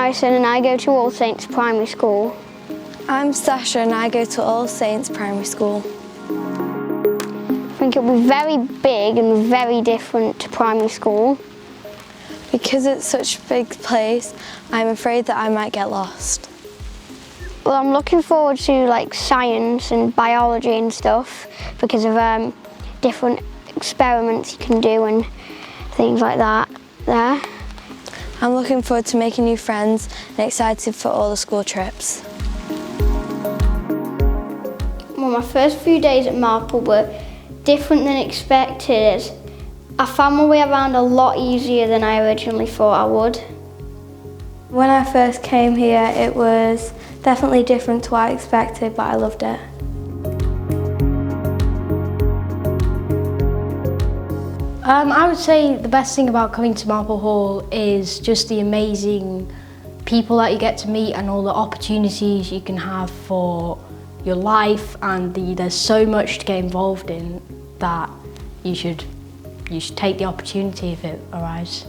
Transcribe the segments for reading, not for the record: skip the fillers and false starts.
Harrison and I go to All Saints Primary School. I'm Sasha and I go to All Saints Primary School. I think it'll be very big and very different to primary school. Because it's such a big place, I'm afraid that I might get lost. Well, I'm looking forward to like science and biology and stuff because of different experiments you can do and things like that there. I'm looking forward to making new friends and excited for all the school trips. Well, my first few days at Marple were different than expected. I found my way around a lot easier than I originally thought I would. When I first came here, it was definitely different to what I expected, but I loved it. I would say the best thing about coming to Marple Hall is just the amazing people that you get to meet and all the opportunities you can have for your life, and there's so much to get involved in that you should take the opportunity if it arrives.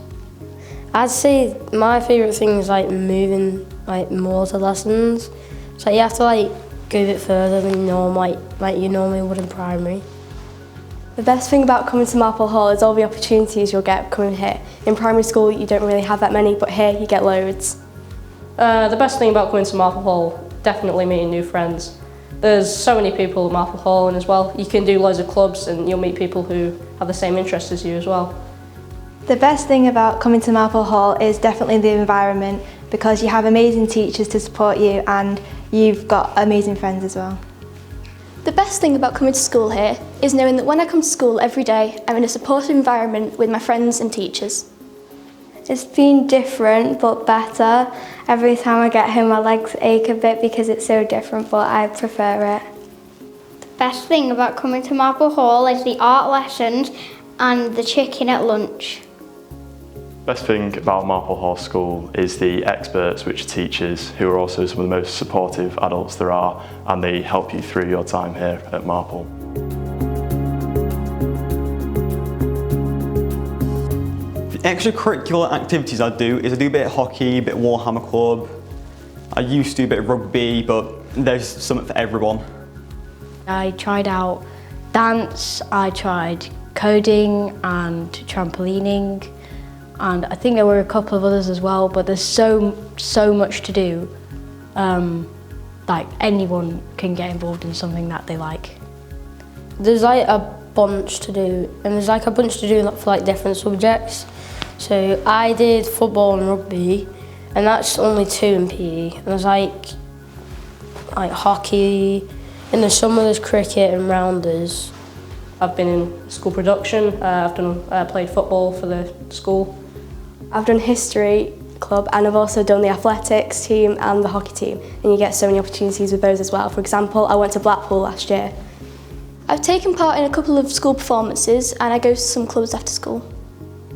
I'd say my favourite thing is like moving like more to lessons. So you have to like go a bit further than you normally would in primary. The best thing about coming to Marple Hall is all the opportunities you'll get coming here. In primary school you don't really have that many, but here you get loads. The best thing about coming to Marple Hall, definitely meeting new friends. There's so many people at Marple Hall, and as well you can do loads of clubs and you'll meet people who have the same interests as you as well. The best thing about coming to Marple Hall is definitely the environment, because you have amazing teachers to support you and you've got amazing friends as well. The best thing about coming to school here is knowing that when I come to school every day, I'm in a supportive environment with my friends and teachers. It's been different but better. Every time I get here my legs ache a bit because it's so different, but I prefer it. The best thing about coming to Marple Hall is the art lessons and the chicken at lunch. Best thing about Marple Hall School is the experts, which are teachers, who are also some of the most supportive adults there are, and they help you through your time here at Marple. The extracurricular activities I do is I do a bit of hockey, a bit of Warhammer Club. I used to do a bit of rugby, but there's something for everyone. I tried out dance, I tried coding and trampolining, and I think there were a couple of others as well, but there's so much to do. Like anyone can get involved in something that they like. There's like a bunch to do, and there's like a bunch to do for like different subjects. So I did football and rugby, and that's only 2 in PE. And there's like hockey, in the summer there's cricket and rounders. I've been in school production, I've played football for the school. I've done history club and I've also done the athletics team and the hockey team, and you get so many opportunities with those as well. For example, I went to Blackpool last year. I've taken part in a couple of school performances and I go to some clubs after school.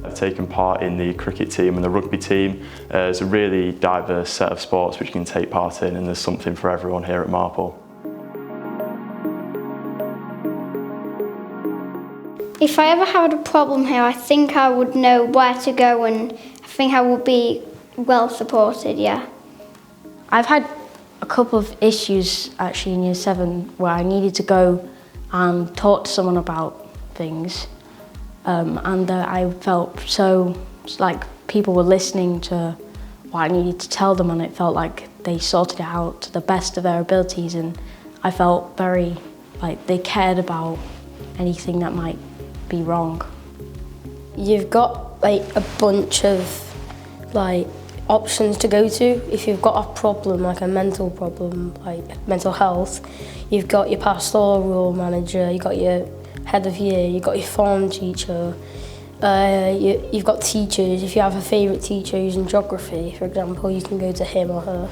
I've taken part in the cricket team and the rugby team. It's a really diverse set of sports which you can take part in, and there's something for everyone here at Marple. If I ever had a problem here, I think I would know where to go, and I think I would be well supported, yeah. I've had a couple of issues actually in Year 7 where I needed to go and talk to someone about things, and I felt so like people were listening to what I needed to tell them, and it felt like they sorted it out to the best of their abilities, and I felt very like they cared about anything that might be wrong. You've got like a bunch of like options to go to. If you've got a problem, like a mental problem, like mental health, you've got your pastoral manager, you've got your head of year, you've got your form teacher, you've got teachers. If you have a favourite teacher who's in geography, for example, you can go to him or her.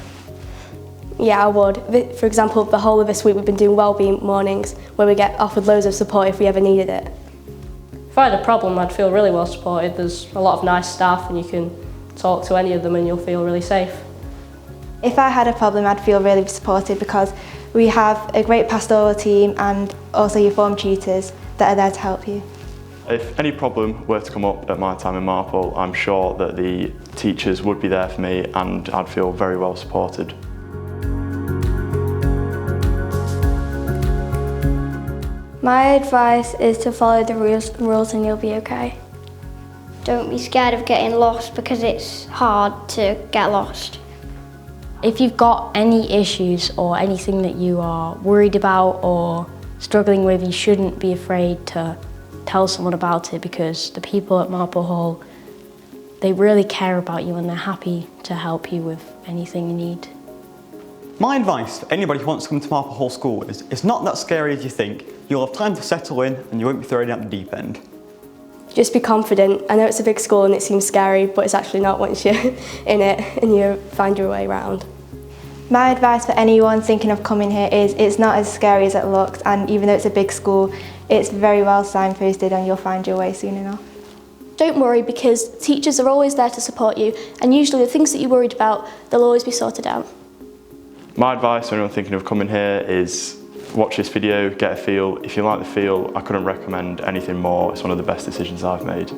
Yeah, I would. For example, the whole of this week we've been doing wellbeing mornings where we get offered loads of support if we ever needed it. If I had a problem, I'd feel really well supported. There's a lot of nice staff and you can talk to any of them and you'll feel really safe. If I had a problem, I'd feel really supported because we have a great pastoral team and also your form tutors that are there to help you. If any problem were to come up at my time in Marple, I'm sure that the teachers would be there for me and I'd feel very well supported. My advice is to follow the rules and you'll be okay. Don't be scared of getting lost because it's hard to get lost. If you've got any issues or anything that you are worried about or struggling with, you shouldn't be afraid to tell someone about it, because the people at Marple Hall, they really care about you and they're happy to help you with anything you need. My advice for anybody who wants to come to Marple Hall School is it's not that scary as you think. You'll have time to settle in and you won't be thrown out the deep end. Just be confident. I know it's a big school and it seems scary, but it's actually not once you're in it and you find your way around. My advice for anyone thinking of coming here is it's not as scary as it looks, and even though it's a big school, it's very well signposted and you'll find your way soon enough. Don't worry, because teachers are always there to support you, and usually the things that you're worried about, they'll always be sorted out. My advice to anyone thinking of coming here is watch this video, get a feel. If you like the feel, I couldn't recommend anything more. It's one of the best decisions I've made.